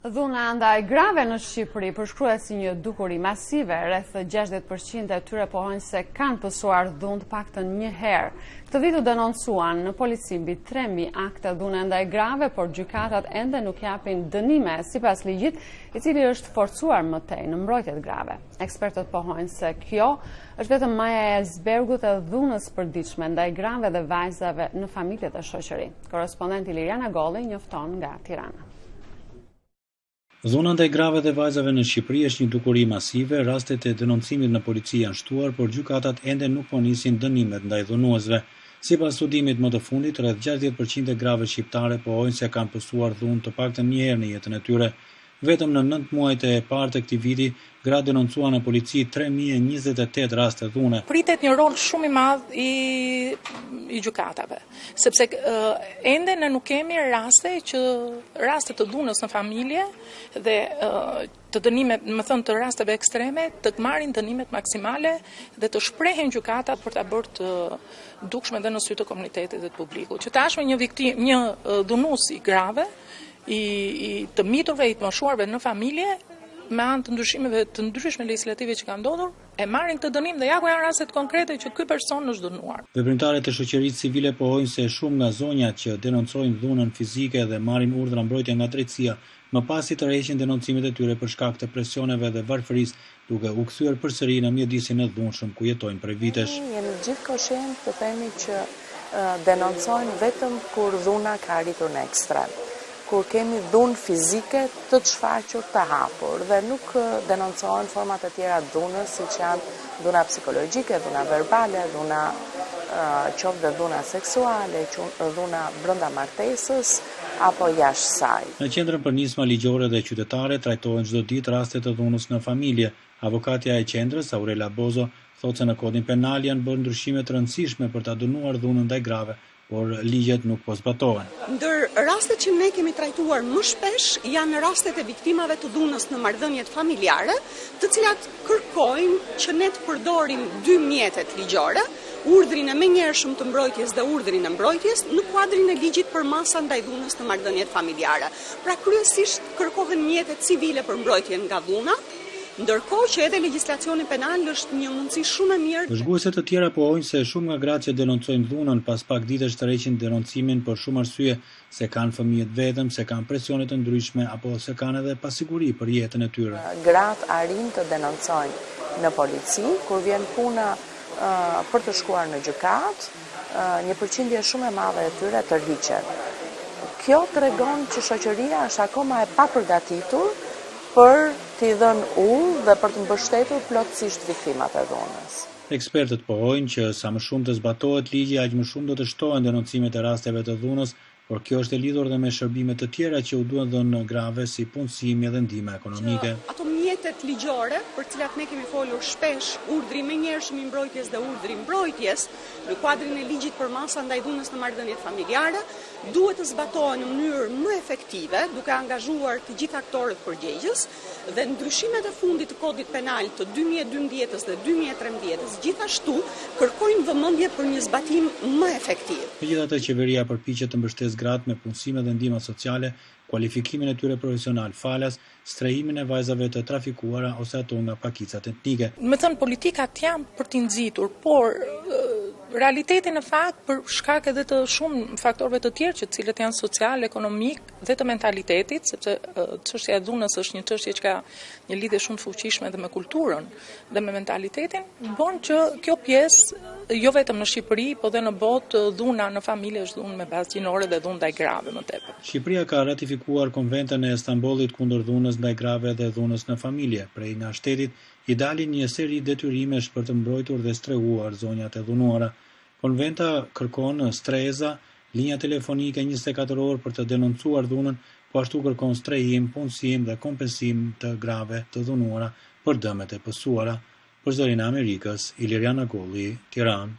Dhuna ndaj grave në Shqipëri përshkruhet si një dukuri masive, rreth 60% e tyre pohojnë se kanë pësuar dhunë të paktën një herë. Këtë vit u denoncuan në polici mbi 3000 akte dhune ndaj grave, por gjykatat ende nuk japin dënime sipas ligjit, i cili është forcuar mëtej në mbrojtjet grave. Ekspertët pohojnë se kjo është vetëm maja e icebergut e dhunës përditshme ndaj grave dhe vajzave në familjet e shoqëri. Korrespondenti Liriana Golli njofton nga Tirana. Dhuna ndaj grave dhe vajzave në Shqipëri është një dukuri masive, rastet e denoncimit në polici janë shtuar, por gjykatat ende nuk po nisin dënimet ndaj dhunuesve. Sipas studimit më të fundit, rreth 60% e grave shqiptare pohojnë se kanë pësuar dhunë të paktën një herë në jetën e tyre. Vetëm në 9 muajt e parë të këtij viti, gra denoncuan në polici 3028 raste dhune. Pritet një rol shumë i madh i gjykatave, sepse ende ne nuk kemi raste të dhunës në familje dhe të dënimet, të rasteve ekstreme, të marrin dënimet maksimale dhe të shprehen gjykatat për ta bërë të dukshme dhe në sy të komunitetit dhe të publikut. Që tashmë një dhunues i grave, i të miturve, i të moshuarve në familje, me anë të ndryshimeve të ndryshme legislative që kanë ndodhur, e marrin këtë dënim dhe ja ku janë rastet konkrete që ky person është dënuar. Veprimtarët e shoqërisë civile pohojnë se shumë nga zonjat që denoncojnë dhunën fizike dhe marrin urdhra mbrojtje nga drejtësia, më pas i tërheqin denoncimet e tyre për shkak të presioneve dhe varfërisë, duke u kthyer përsëri në mjedisin e dhunshëm ku jetojnë prej vitesh. Jemi gjithë koshient të themi që denoncojnë vetëm kur dhuna ka arritur në ekstrem, kur kemi dhunë fizike të shfaqur të hapur dhe nuk denoncojnë format e tjera dhunës, siç janë dhuna psikologjike, dhuna verbale, dhuna qoftë dhe dhuna seksuale, dhuna brenda martesës apo jashtë saj. Në qendrën për nisma ligjore dhe qytetare trajtohen çdo ditë raste të dhunës në familje. Avokatja e qendrës, Aurela Bozo, thotë se në kodin penal janë bërë ndryshime të rëndësishme për ta dënuar dhunën ndaj grave, por ligjet nuk po zbatohen. Ndër rastet që ne kemi trajtuar më shpesh janë rastet e viktimave të dhunës në marrëdhëniet familjare, të cilat kërkojnë që ne të përdorim dy mjetet ligjore, urdhrin e menjëhershëm të mbrojtjes dhe urdhrin e mbrojtjes në kuadrin e ligjit për masa ndaj dhunës në marrëdhëniet familjare. Pra kryesisht kërkohen mjetet civile për mbrojtjen nga dhuna, ndërkohë që edhe legjislacioni penal është një mundësi shumë e mirë. Vëzhguese të tjera pohojnë se shumë nga gratë që denoncojnë dhunën pas pak ditësh tërheqin denoncimin për shumë arsye, se kanë fëmijët vetëm, se kanë presione të ndryshme apo se kanë edhe pasiguri për jetën e tyre. Gratë arrin të denoncojnë në polici, kur vjen puna për të shkuar në gjykat, një përqindje shumë e madhe e tyre tërhiqen. Kjo tregon që shoqëria është akoma e papërgatitur për t'i dhënë udhë dhe për të mbështetur plotësisht viktimat e dhunës. Ekspertët pohojnë që sa më shumë të zbatohet ligji, aq më shumë do të shtohen denoncimet e rasteve të dhunës, por kjo është e lidhur dhe me shërbime të tjera që u duhen dhënë grave si punësimi dhe ndihma ekonomike. Ato mjetet ligjore, për cilat ne kemi folur shpesh, urdhri menjëhershëm i mbrojtjes dhe urdhri mbrojtjes, në kuadrin e ligjit për masa ndaj dhunës në marrëdhëniet familjare, duhet të zbatohen në mënyrë më efektive, duke angazhuar të gjithë aktorët përgjegjës, dhe ndryshimet e fundit të kodit penal të 2012 dhe 2013 gjithashtu kërkojnë vëmendje për një zbatim më efektiv. Megjithatë, qeveria përpiqet të mbështesë gratë me punësime dhe ndihma sociale, kualifikimin e tyre profesional falas, strehimin e vajzave të trafikuara ose ato nga pakicat etnike. Politikat janë për t'i nxitur, por realiteti në fakt për shkak edhe të shumë faktorëve të tjerë që cilët janë social, ekonomik dhe të mentalitetit, sepse çështja e dhunës është një çështje që ka një lidhje shumë të fuqishme edhe me kulturën dhe me mentalitetin, bën që kjo pjesë jo vetëm në Shqipëri, po dhe në botë dhuna në familje është dhunë me bazë gjinore dhe dhunë ndaj grave më tepër. Shqipëria ka ratifikuar Konventën e Stambollit kundër dhunës ndaj grave dhe dhunës në familje. Prej nga shtetit i dalin një seri detyrimesh për të mbrojtur dhe strehuar zonjat e dhunuara. Konventa kërkon streza, linja telefonike 24 orë për të denoncuar dhunën, po ashtu kërkon strehim, punësim dhe kompensim të grave të dhunuara për dëmet e pësuara. Për Zërin e Amerikës, Liriana Golli, Tiranë.